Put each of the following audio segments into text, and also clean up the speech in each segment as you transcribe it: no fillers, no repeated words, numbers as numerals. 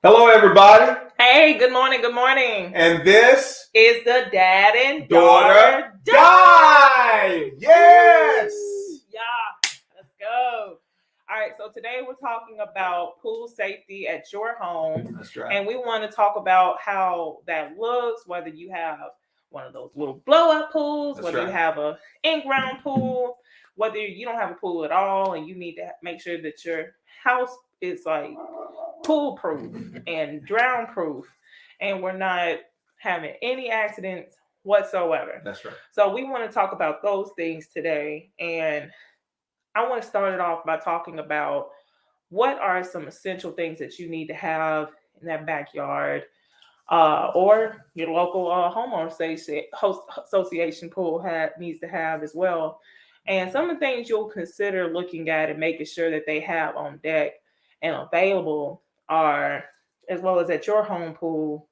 Hello, everybody. Hey, good morning, good morning. And this Is the dad and daughter daughter dive. Yes. Yeah, let's go. All right, so today we're talking about pool safety at your home. That's right. And we want to talk about how that looks, whether you have one of those little blow up pools, That's whether you right. have a in-ground pool, whether you don't have a pool at all and you need to make sure that your house is like pool proof and drown proof and we're not having any accidents whatsoever. That's right. So we want to talk about those things today. And I want to start it off by talking about what are some essential things that you need to have in that backyard or your local homeowner association pool needs to have as well. And some of the things you'll consider looking at and making sure that they have on deck and available are, as well as at your home pool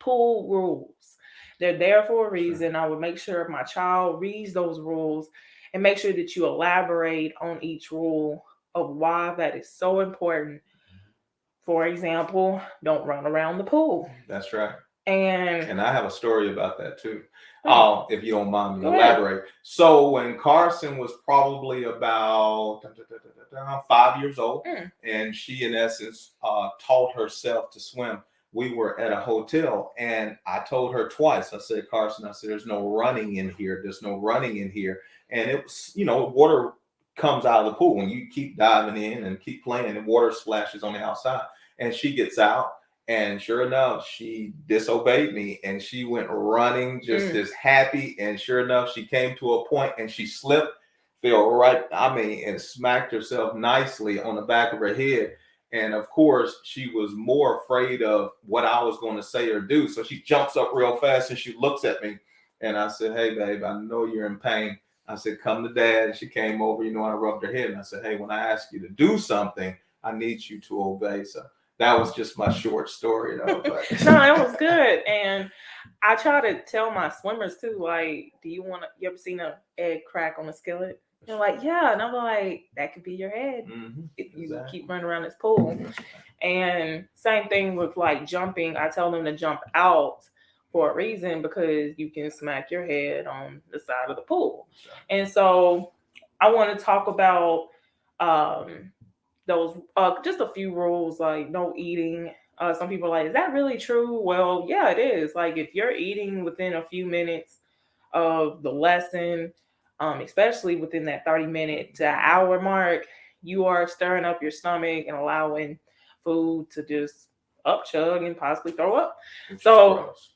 rules. They're there for a reason. I would make sure my child reads those rules and make sure that you elaborate on each rule of why that is so important. For example, don't run around the pool. That's right. And And I have a story about that too. If you don't mind me Go ahead. elaborate. So when Carson was probably about 5 years old, and she in essence taught herself to swim, we were at a hotel and I told her twice. I said, Carson, I said, there's no running in here. There's no running in here. And it was, water comes out of the pool when you keep diving in and keep playing, and water splashes on the outside. And she gets out, and sure enough, she disobeyed me and she went running just as happy. And sure enough, she came to a point and she slipped, fell right, and smacked herself nicely on the back of her head. And of course, she was more afraid of what I was going to say or do. So she jumps up real fast and she looks at me. And I said, hey, babe, I know you're in pain. I said, come to dad. And she came over, I rubbed her head and I said, hey, when I ask you to do something, I need you to obey. So that was just my short story, though. But. No, that was good. And I try to tell my swimmers too, like, do you you ever seen an egg crack on a skillet? They're like, yeah. And I'm like, that could be your head if you keep running around this pool. And same thing with like jumping. I tell them to jump out for a reason because you can smack your head on the side of the pool. And so I want to talk about those just a few rules like no eating. Some people are like, is that really true? Well, yeah, it is. Like if you're eating within a few minutes of the lesson, especially within that 30-minute to hour mark, you are stirring up your stomach and allowing food to just up chug and possibly throw up.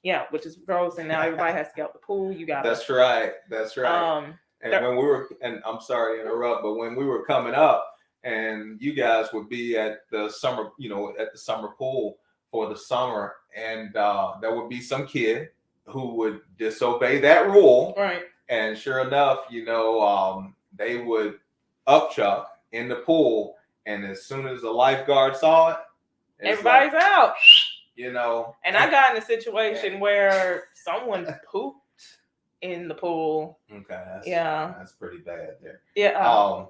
Yeah, which is gross. And now everybody has to get out the pool. You got That's right. That's right. And when we were, and I'm sorry to interrupt, but when we were coming up, and you guys would be at the summer, at the summer pool for the summer, and there would be some kid who would disobey that rule, right? And sure enough, they would upchuck in the pool, and as soon as the lifeguard saw it, everybody's like, out. And I got in a situation where someone pooped in the pool. Okay, that's pretty bad there. Yeah.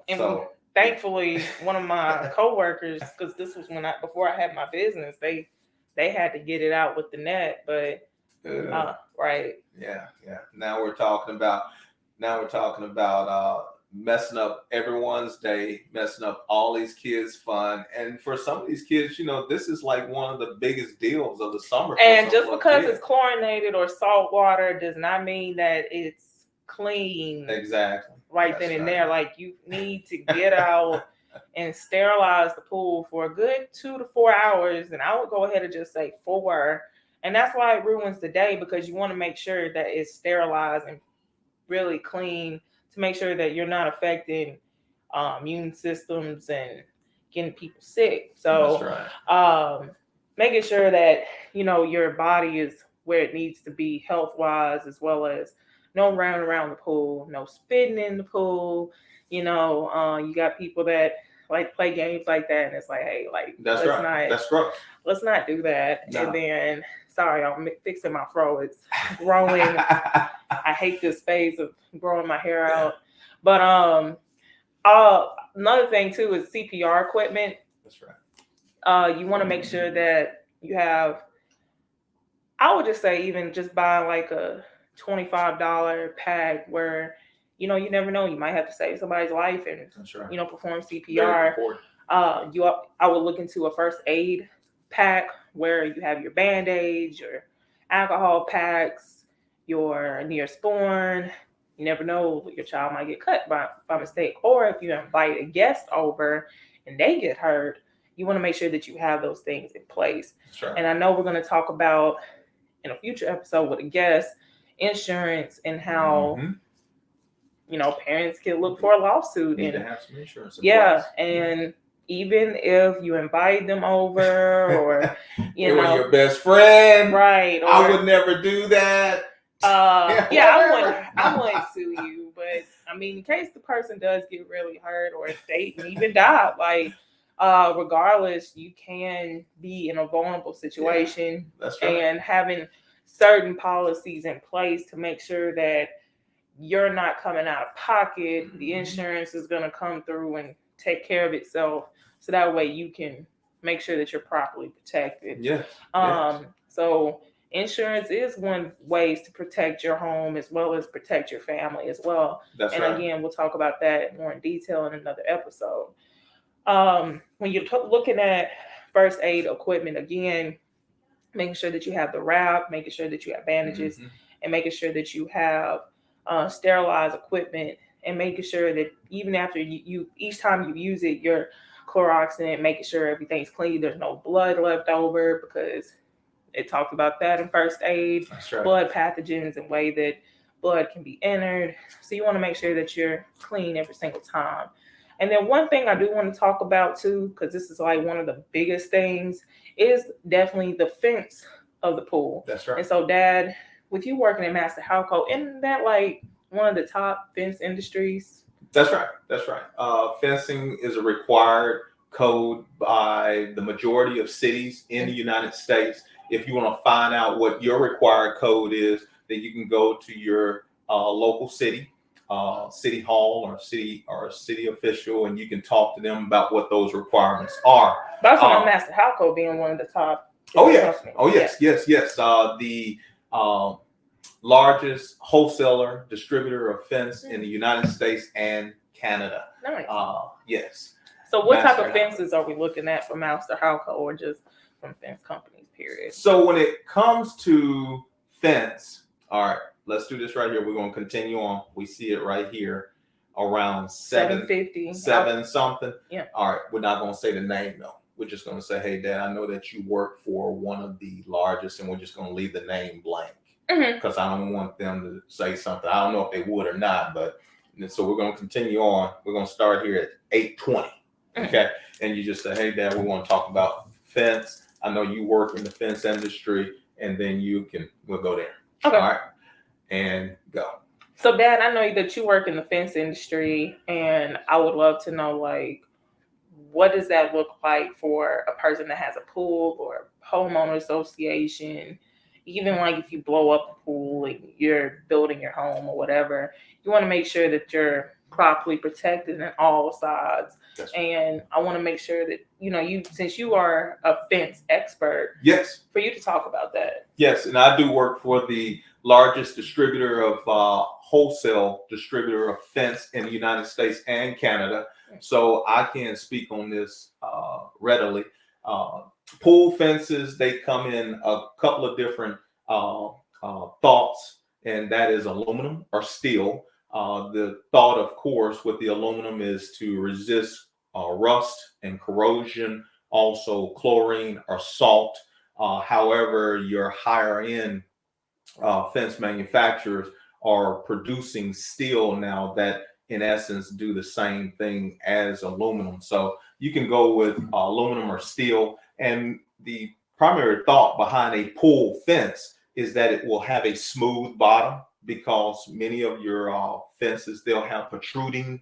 Thankfully, one of my coworkers, because this was before I had my business, they had to get it out with the net, but right. Yeah. Now we're talking about messing up everyone's day, messing up all these kids' fun. And for some of these kids, this is like one of the biggest deals of the summer. And just because it's chlorinated or salt water does not mean that it's clean. Exactly. Right then and there. Like you need to get out and sterilize the pool for a good 2 to 4 hours. And I would go ahead and just say 4. And that's why it ruins the day, because you want to make sure that it's sterilized and really clean to make sure that you're not affecting immune systems and getting people sick. So making sure that, your body is where it needs to be health-wise, as well as no running around the pool, no spitting in the pool. You got people that like to play games like that, and it's like, hey, like that's gross. Let's not do that. No. And then, sorry, I'm fixing my fro. It's growing. I hate this phase of growing my hair out. But another thing too is CPR equipment. That's right. You want to make sure that you have, I would just say, even just buying like a $25 pack where, you never know, you might have to save somebody's life and, That's right. Perform CPR. I would look into a first aid pack where you have your Band-Aids, your alcohol packs, your Neosporin. You never know, your child might get cut by mistake. Or if you invite a guest over and they get hurt, you want to make sure that you have those things in place. That's right. And I know we're going to talk about in a future episode with a guest insurance and how parents can look for a lawsuit. Need and to have some insurance in place. place. And even if you invite them over or they were your best friend, right? Or, I would never do that. I wouldn't sue you, but I mean, in case the person does get really hurt or if they even die, like regardless, you can be in a vulnerable situation. That's right. And having certain policies in place to make sure that you're not coming out of pocket, the insurance is going to come through and take care of itself, so that way you can make sure that you're properly protected. Yes. So insurance is one ways to protect your home as well as protect your family as well. That's and right. Again, we'll talk about that more in detail in another episode. When you're looking at first aid equipment, again, making sure that you have the wrap, making sure that you have bandages, and making sure that you have sterilized equipment, and making sure that even after you each time you use it, you're Cloroxing it, making sure everything's clean, there's no blood left over, because it talked about that in first aid. That's right. Blood pathogens and way that blood can be entered. So you want to make sure that you're clean every single time. And then one thing I do want to talk about too, because this is like one of the biggest things, is definitely the fence of the pool. That's right. And so, Dad, with you working at Master Halco, isn't that like one of the top fence industries? That's right. That's right. Fencing is a required code by the majority of cities in the United States. If you want to find out what your required code is, then you can go to your local city hall or city official, and you can talk to them about what those requirements are. That's on Master Halco being one of the top. Yes. The largest wholesaler distributor of fence in the United States and Canada. Nice. Yes. So what type of fences are we looking at for Master Halco, or just from fence companies, period? So when it comes to fence, all right, let's do this right here. We're going to continue on. We see it right here around $750 something. Yeah. All right. We're not going to say the name though. We're just going to say, hey, Dad, I know that you work for one of the largest, and we're just going to leave the name blank because I don't want them to say something. I don't know if they would or not, but so we're going to continue on. We're going to start here at 820. Okay. And you just say, hey, Dad, we want to talk about fence. I know you work in the fence industry, and then we'll go there. Okay. All right. And go. So, Dad, I know that you work in the fence industry, and I would love to know, like, what does that look like for a person that has a pool or a homeowner association? Even like if you blow up the pool and you're building your home or whatever, you want to make sure that you're properly protected on all sides. That's and I want to make sure that, you, since you are a fence expert, yes, for you to talk about that. Yes. And I do work for the largest distributor of wholesale distributor of fence in the United States and Canada. So I can speak on this readily. Pool fences, they come in a couple of different thoughts, and that is aluminum or steel. The thought, of course, with the aluminum is to resist rust and corrosion, also chlorine or salt. However, your higher end fence manufacturers are producing steel now that in essence do the same thing as aluminum. So you can go with aluminum or steel. And the primary thought behind a pool fence is that it will have a smooth bottom, because many of your fences, they'll have protruding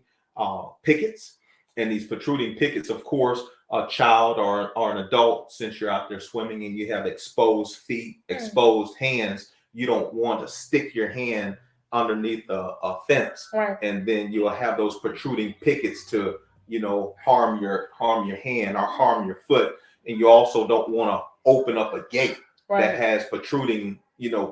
pickets. And these protruding pickets, of course, a child or an adult, since you're out there swimming and you have exposed feet, exposed hands, you don't want to stick your hand underneath a fence, right, and then you'll have those protruding pickets to harm your hand or harm your foot. and you also don't want to open up a gate Right. that has protruding,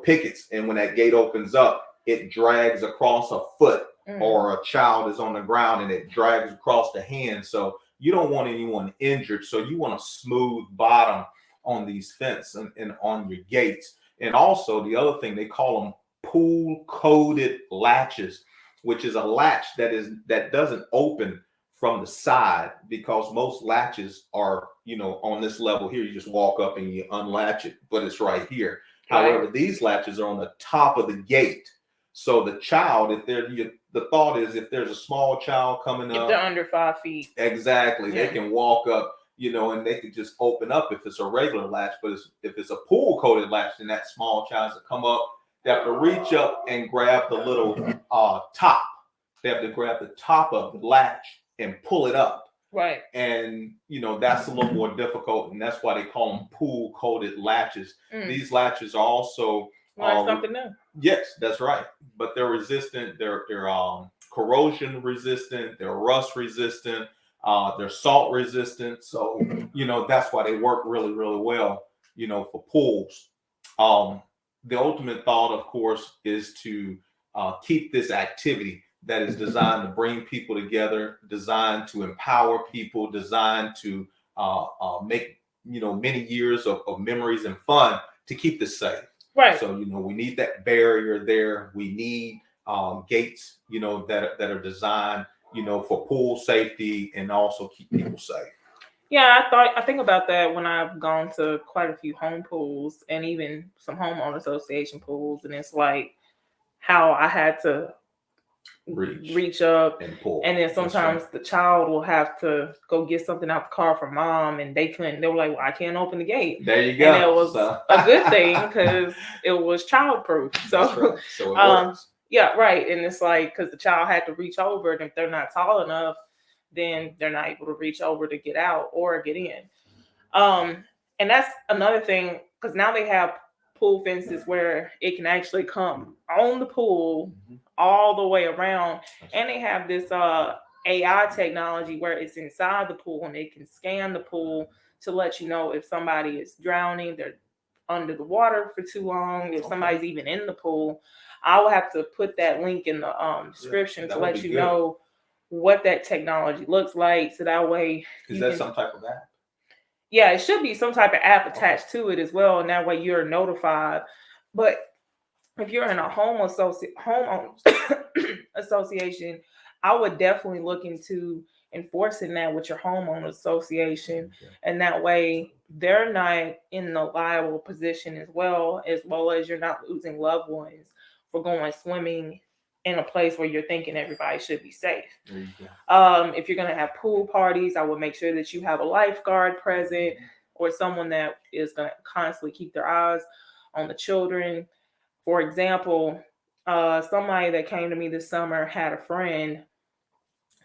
pickets. And when that gate opens up, it drags across a foot, or a child is on the ground and it drags across the hand. So you don't want anyone injured. So you want a smooth bottom on these fence and on your gates. And also the other thing, they call them pool coated latches, which is a latch that doesn't open from the side, because most latches are, on this level here. You just walk up and you unlatch it, but it's right here. Right. However, these latches are on the top of the gate. So the child, the thought is, if there's a small child coming up, if they're under 5 feet, exactly, Yeah. they can walk up, and they can just open up if it's a regular latch. But if it's a pool coated latch, then that small child's to come up. They have to reach up and grab the little top. They have to grab the top of the latch and pull it up. Right. And that's a little more difficult, and that's why they call them pool coated latches. These latches are also something new. Yes, that's right. But they're resistant. They're corrosion resistant. They're rust resistant. They're salt resistant. So that's why they work really, really well. For pools. The ultimate thought, of course, is to keep this activity that is designed to bring people together, designed to empower people, designed to make many years of memories and fun, to keep this safe. Right. So we need that barrier there. We need gates that are designed for pool safety and also keep people safe. Yeah, I think about that when I've gone to quite a few home pools and even some homeowner association pools, and it's like how I had to reach up and pull, and then sometimes the child will have to go get something out the car from mom, and they were like, well, I can't open the gate. There you go. And it was a good thing because it was childproof. So, right. So it works. Yeah, right. And it's like, because the child had to reach over, and if they're not tall enough, then they're not able to reach over to get out or get in. And that's another thing, because now they have pool fences where it can actually come on the pool all the way around, and they have this AI technology where it's inside the pool, and it can scan the pool to let you know if somebody is drowning, they're under the water for too long, if somebody's even in the pool. I will have to put that link in the description to let you know what that technology looks like, so that way is that some type of app? Yeah, it should be some type of app attached to it as well, and that way you're notified. But if you're in a homeowners association, I would definitely look into enforcing that with your homeowner association, and that way they're not in a liable position as well as you're not losing loved ones for going swimming in a place where you're thinking everybody should be safe. If you're going to have pool parties, I would make sure that you have a lifeguard present or someone that is going to constantly keep their eyes on the children. For example, somebody that came to me this summer had a friend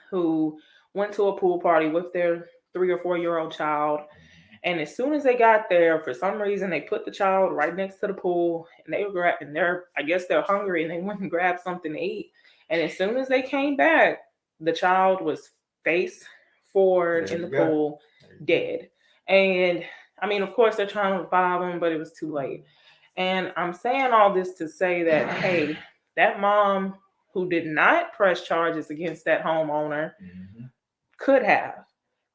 who went to a pool party with their 3 or 4 year old child. And as soon as they got there, for some reason, they put the child right next to the pool, and I guess they're hungry, and they went and grabbed something to eat. And as soon as they came back, the child was face forward in the pool, dead. And I mean, of course, they're trying to revive him, but it was too late. And I'm saying all this to say that, hey, that mom who did not press charges against that homeowner could have.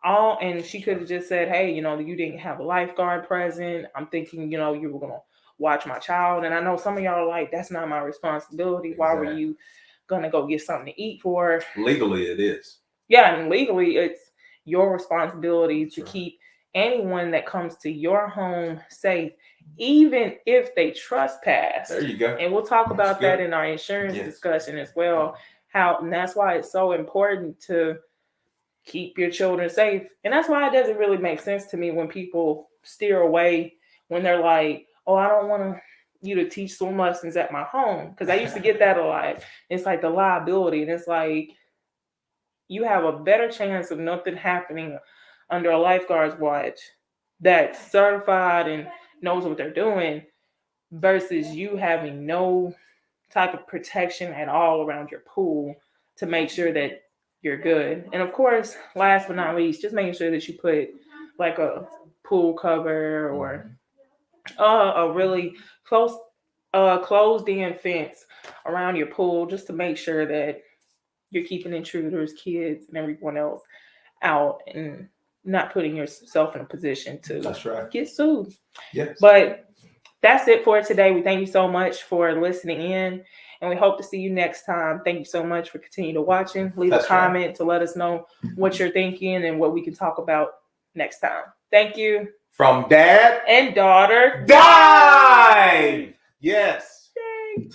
And she could have just said, hey, you didn't have a lifeguard present. I'm thinking, you were going to watch my child. And I know some of y'all are like, that's not my responsibility. Why were you going to go get something to eat for her? Legally, it is. Yeah, and legally, it's your responsibility to keep anyone that comes to your home safe, even if they trespass. There you go. And we'll talk about that in our insurance discussion as well. And that's why it's so important to keep your children safe. And that's why it doesn't really make sense to me when people steer away, when they're like, oh, I don't want you to teach swim lessons at my home. Because I used to get that a lot. It's like the liability. And it's like, you have a better chance of nothing happening under a lifeguard's watch that's certified and knows what they're doing versus you having no type of protection at all around your pool to make sure that you're good. And of course, last but not least, just making sure that you put like a pool cover or a really closed in fence around your pool, just to make sure that you're keeping intruders, kids, and everyone else out and not putting yourself in a position to That's right. get sued. Yes. But that's it for today. We thank you so much for listening in, and we hope to see you next time. Thank you so much for continuing to watching. Leave a comment to let us know what you're thinking and what we can talk about next time. Thank you. From Dad and Daughter Dive. Yes. Yay.